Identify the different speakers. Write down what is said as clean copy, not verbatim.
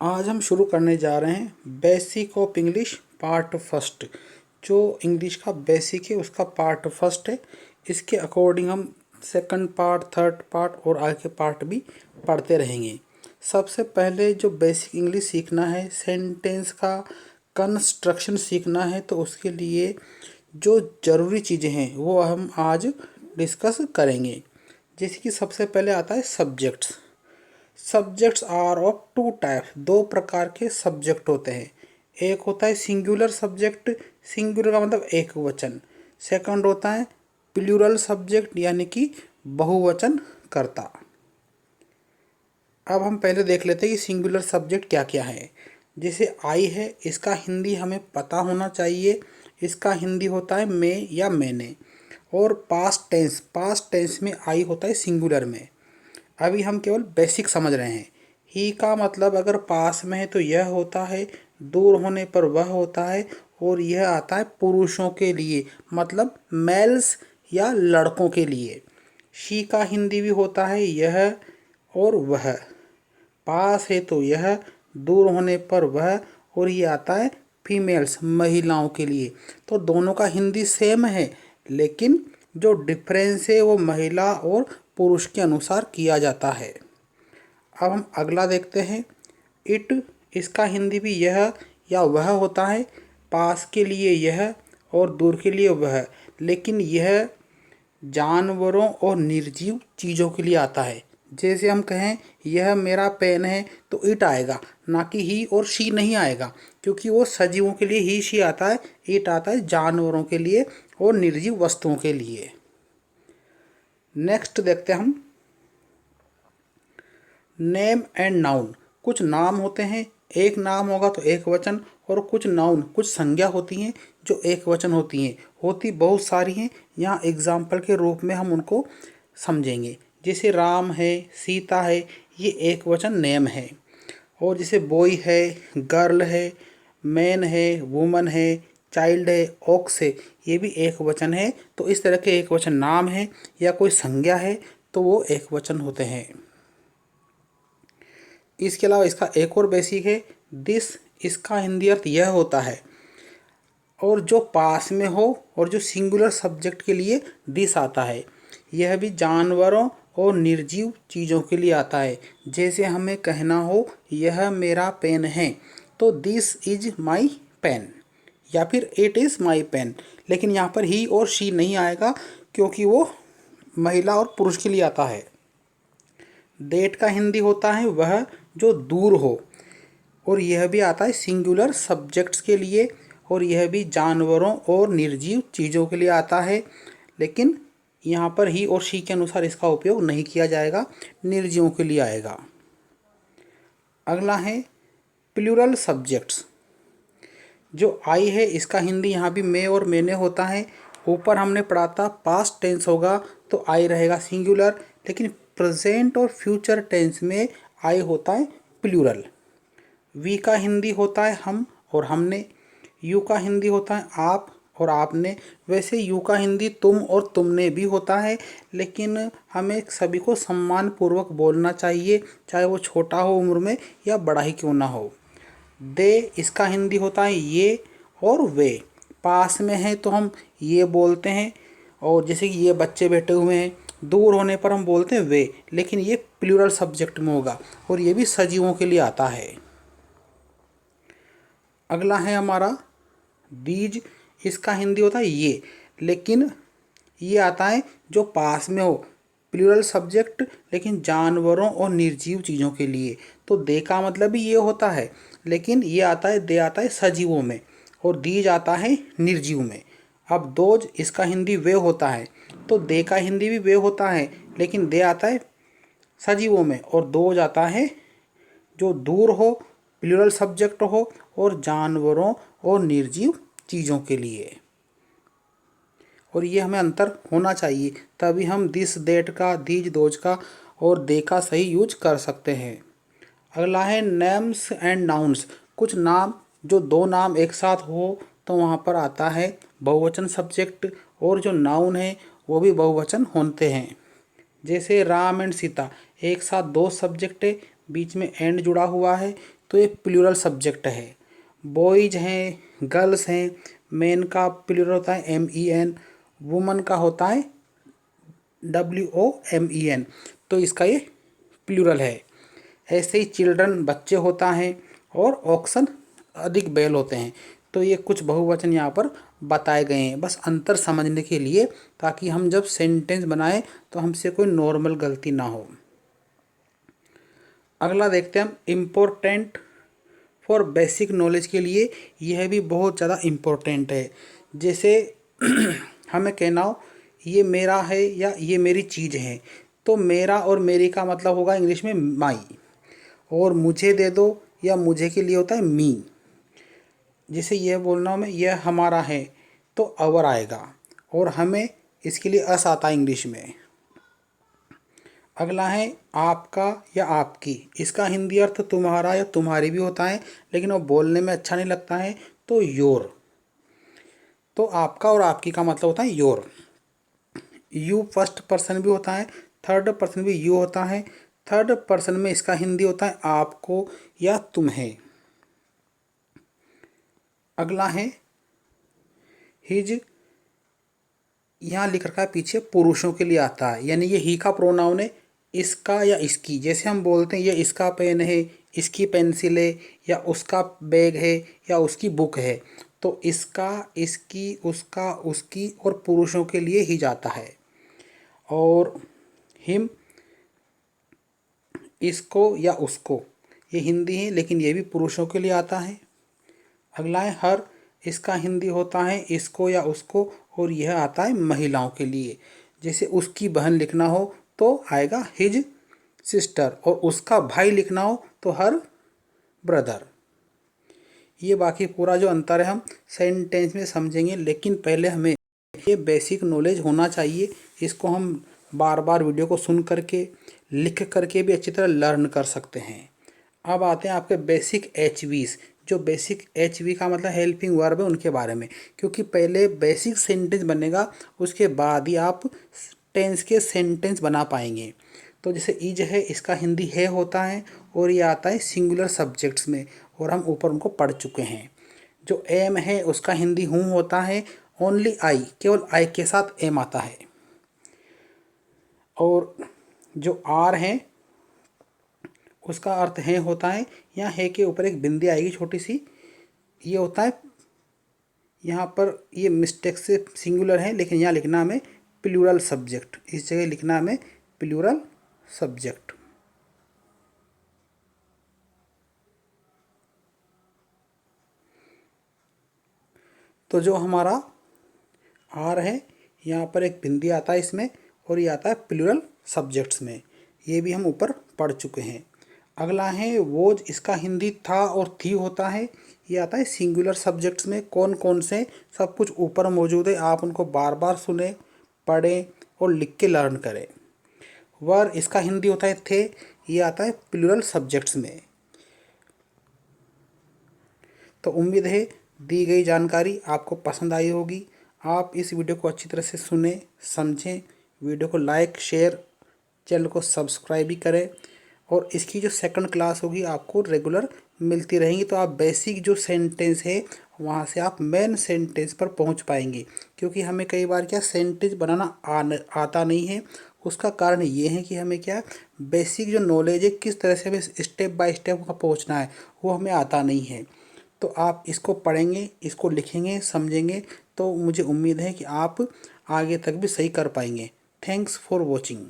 Speaker 1: आज हम शुरू करने जा रहे हैं basic of English part first. जो इंग्लिश का बेसिक है उसका पार्ट फर्स्ट है। इसके अकॉर्डिंग हम सेकंड पार्ट, थर्ड पार्ट और आगे के पार्ट भी पढ़ते रहेंगे। सबसे पहले जो बेसिक इंग्लिश सीखना है, सेंटेंस का कंस्ट्रक्शन सीखना है, तो उसके लिए जो ज़रूरी चीज़ें हैं वो हम आज डिस्कस करेंगे। जैसे कि सबसे पहले आता है subjects. Subjects are of two types, दो प्रकार के सब्जेक्ट होते हैं। एक होता है सिंगुलर सब्जेक्ट, सिंगुलर का मतलब एक वचन। सेकंड होता है प्लूरल सब्जेक्ट यानी कि बहुवचन करता। अब हम पहले देख लेते हैं कि सिंगुलर सब्जेक्ट क्या क्या है। जैसे आई है, इसका हिंदी हमें पता होना चाहिए। इसका हिंदी होता है मैं या मैंने। और पास्ट टेंस, पास्ट टेंस में आई होता है सिंगुलर में। अभी हम केवल बेसिक समझ रहे हैं। ही का मतलब अगर पास में है तो यह होता है, दूर होने पर वह होता है, और यह आता है पुरुषों के लिए, मतलब मेल्स या लड़कों के लिए। शी का हिंदी भी होता है यह और वह। पास है तो यह, दूर होने पर वह, और ये आता है फीमेल्स, महिलाओं के लिए। तो दोनों का हिंदी सेम है, लेकिन जो डिफरेंस है वो महिला और पुरुष के अनुसार किया जाता है। अब हम अगला देखते हैं। इट, इसका हिंदी भी यह या वह होता है। पास के लिए यह और दूर के लिए वह, लेकिन यह जानवरों और निर्जीव चीज़ों के लिए आता है। जैसे हम कहें यह मेरा पेन है तो इट आएगा, ना कि ही और शी नहीं आएगा, क्योंकि वो सजीवों के लिए ही शी आता है। इट आता है जानवरों के लिए और निर्जीव वस्तुओं के लिए। नेक्स्ट देखते हैं हम नेम एंड नाउन। कुछ नाम होते हैं, एक नाम होगा तो एक वचन, और कुछ नाउन, कुछ संज्ञा होती हैं जो एक वचन होती हैं। होती बहुत सारी हैं, यहाँ एग्जाम्पल के रूप में हम उनको समझेंगे। जैसे राम है, सीता है, ये एक वचन नेम है। और जैसे बॉय है, गर्ल है, मैन है, वुमन है, चाइल्ड है, ऑक्स है, ये भी एक वचन है। तो इस तरह के एक वचन नाम है या कोई संज्ञा है तो वो एक वचन होते हैं। इसके अलावा इसका एक और बेसिक है दिस। इसका हिंदी अर्थ यह होता है, और जो पास में हो, और जो सिंगुलर सब्जेक्ट के लिए दिस आता है। यह भी जानवरों और निर्जीव चीज़ों के लिए आता है। जैसे हमें कहना हो यह मेरा पेन है तो दिस इज माई पेन, या फिर इट इज़ माई पेन। लेकिन यहाँ पर ही और शी नहीं आएगा, क्योंकि वो महिला और पुरुष के लिए आता है। डेट का हिंदी होता है वह जो दूर हो, और यह भी आता है सिंगुलर सब्जेक्ट्स के लिए, और यह भी जानवरों और निर्जीव चीज़ों के लिए आता है। लेकिन यहाँ पर ही और शी के अनुसार इसका उपयोग नहीं किया जाएगा, निर्जीवों के लिए आएगा। अगला है प्लूरल सब्जेक्ट्स। जो आई है इसका हिंदी यहाँ भी मैं और मैंने होता है। ऊपर हमने पढ़ा था पास्ट टेंस होगा तो आई रहेगा सिंगुलर, लेकिन प्रेजेंट और फ्यूचर टेंस में आई होता है प्लूरल। वी का हिंदी होता है हम और हमने। यू का हिंदी होता है आप और आपने। वैसे यू का हिंदी तुम और तुमने भी होता है, लेकिन हमें सभी को सम्मानपूर्वक बोलना चाहिए, चाहे वो छोटा हो उम्र में या बड़ा ही क्यों ना हो। दे, इसका हिंदी होता है ये और वे। पास में है तो हम ये बोलते हैं, और जैसे कि ये बच्चे बैठे हुए हैं, दूर होने पर हम बोलते हैं वे, लेकिन ये प्लूरल सब्जेक्ट में होगा, और ये भी सजीवों के लिए आता है। अगला है हमारा दीज। इसका हिंदी होता है ये, लेकिन ये आता है जो पास में हो, प्लूरल सब्जेक्ट, लेकिन जानवरों और निर्जीव चीज़ों के लिए। तो दे का मतलब भी ये होता है, लेकिन ये आता है, दे आता है सजीवों में, और दीज आता है निर्जीव में। अब दोज, इसका हिंदी वे होता है, तो दे का हिंदी भी वे होता है, लेकिन दे आता है सजीवों में, और दोज आता है जो दूर हो, प्लूरल सब्जेक्ट हो, और जानवरों और निर्जीव चीज़ों के लिए। और ये हमें अंतर होना चाहिए, तभी हम दिस, देट का, दीज, दोज का और दे का सही यूज कर सकते हैं। अगला है नेम्स एंड नाउन्स। कुछ नाम, जो दो नाम एक साथ हो तो वहाँ पर आता है बहुवचन सब्जेक्ट, और जो नाउन है वो भी बहुवचन होते हैं। जैसे राम एंड सीता, एक साथ दो सब्जेक्ट है, बीच में एंड जुड़ा हुआ है, तो ये प्लूरल सब्जेक्ट है। बॉयज़ हैं, गर्ल्स हैं, मैन का प्लूरल होता है MEN, वुमन का होता है WOMEN, तो इसका ये प्लूरल है। ऐसे ही चिल्ड्रन बच्चे होता है और ऑक्सन अधिक बैल होते हैं। तो ये कुछ बहुवचन यहाँ पर बताए गए हैं बस अंतर समझने के लिए, ताकि हम जब सेंटेंस बनाएं तो हमसे कोई नॉर्मल गलती ना हो। अगला देखते हैं हम, इम्पोर्टेंट फॉर बेसिक नॉलेज के लिए यह भी बहुत ज़्यादा इम्पोर्टेंट है। जैसे हमें कहना हो ये मेरा है या ये मेरी चीज़ है, तो मेरा और मेरी का मतलब होगा इंग्लिश में माई, और मुझे दे दो या मुझे के लिए होता है मी। जैसे यह बोलना हो मैं यह हमारा है तो अवर आएगा, और हमें इसके लिए अस आता है इंग्लिश में। अगला है आपका या आपकी, इसका हिंदी अर्थ तुम्हारा या तुम्हारी भी होता है, लेकिन वो बोलने में अच्छा नहीं लगता है, तो योर। तो आपका और आपकी का मतलब होता है योर। यू फर्स्ट पर्सन भी होता है, थर्ड पर्सन भी यू होता है। थर्ड पर्सन में इसका हिंदी होता है आपको या तुम्हें। अगला है हिज, यहाँ लिख रखा है पीछे पुरुषों के लिए आता है, यानी ये ही का प्रोनाउन है, इसका या इसकी। जैसे हम बोलते हैं ये इसका पेन है, इसकी पेंसिल है, या उसका बैग है, या उसकी बुक है, तो इसका, इसकी, उसका, उसकी और पुरुषों के लिए ही जाता है। और हिम, इसको या उसको, ये हिंदी है लेकिन ये भी पुरुषों के लिए आता है। अगला है हर, इसका हिंदी होता है इसको या उसको, और यह आता है महिलाओं के लिए। जैसे उसकी बहन लिखना हो तो आएगा हिज सिस्टर, और उसका भाई लिखना हो तो हर ब्रदर। ये बाकी पूरा जो अंतर है हम सेंटेंस में समझेंगे, लेकिन पहले हमें ये बेसिक नॉलेज होना चाहिए। इसको हम बार बार वीडियो को सुन करके, लिख करके भी अच्छी तरह लर्न कर सकते हैं। अब आते हैं आपके बेसिक HVs। जो बेसिक HV का मतलब हेल्पिंग वर्ब है उनके बारे में, क्योंकि पहले बेसिक सेंटेंस बनेगा उसके बाद ही आप टेंस के सेंटेंस बना पाएंगे। तो जैसे इज है, इसका हिंदी है होता है, और ये आता है सिंगुलर सब्जेक्ट्स में, और हम ऊपर उनको पढ़ चुके हैं। जो एम है उसका हिंदी हूँ होता है, ओनली आई, केवल आई के साथ एम आता है। और जो आर है उसका अर्थ है होता है, यहाँ है के ऊपर एक बिंदी आएगी छोटी सी, ये होता है, यहाँ पर ये मिस्टेक से सिंगुलर है, लेकिन यहाँ लिखना हमें प्लूरल सब्जेक्ट, इस जगह लिखना हमें प्लूरल सब्जेक्ट। तो जो हमारा आर है यहाँ पर एक बिंदी आता है इसमें, और ये आता है प्लूरल सब्जेक्ट्स में, ये भी हम ऊपर पढ़ चुके हैं। अगला है वोज, इसका हिंदी था और थी होता है, ये आता है सिंगुलर सब्जेक्ट्स में। कौन कौन से, सब कुछ ऊपर मौजूद है, आप उनको बार बार सुने, पढ़ें और लिख के लर्न करें। वर, इसका हिंदी होता है थे, ये आता है प्लूरल सब्जेक्ट्स में। तो उम्मीद है दी गई जानकारी आपको पसंद आई होगी। आप इस वीडियो को अच्छी तरह से सुने, समझें, वीडियो को लाइक, शेयर, चैनल को सब्सक्राइब भी करें, और इसकी जो सेकंड क्लास होगी आपको रेगुलर मिलती रहेंगी। तो आप बेसिक जो सेंटेंस है वहाँ से आप मेन सेंटेंस पर पहुँच पाएंगे, क्योंकि हमें कई बार क्या सेंटेंस बनाना आता नहीं है। उसका कारण ये है कि हमें क्या बेसिक जो नॉलेज है, किस तरह से हमें स्टेप बाय स्टेप वहाँ पहुँचना है, वो हमें आता नहीं है। तो आप इसको पढ़ेंगे, इसको लिखेंगे, समझेंगे, तो मुझे उम्मीद है कि आप आगे तक भी सही कर पाएंगे। Thanks for watching.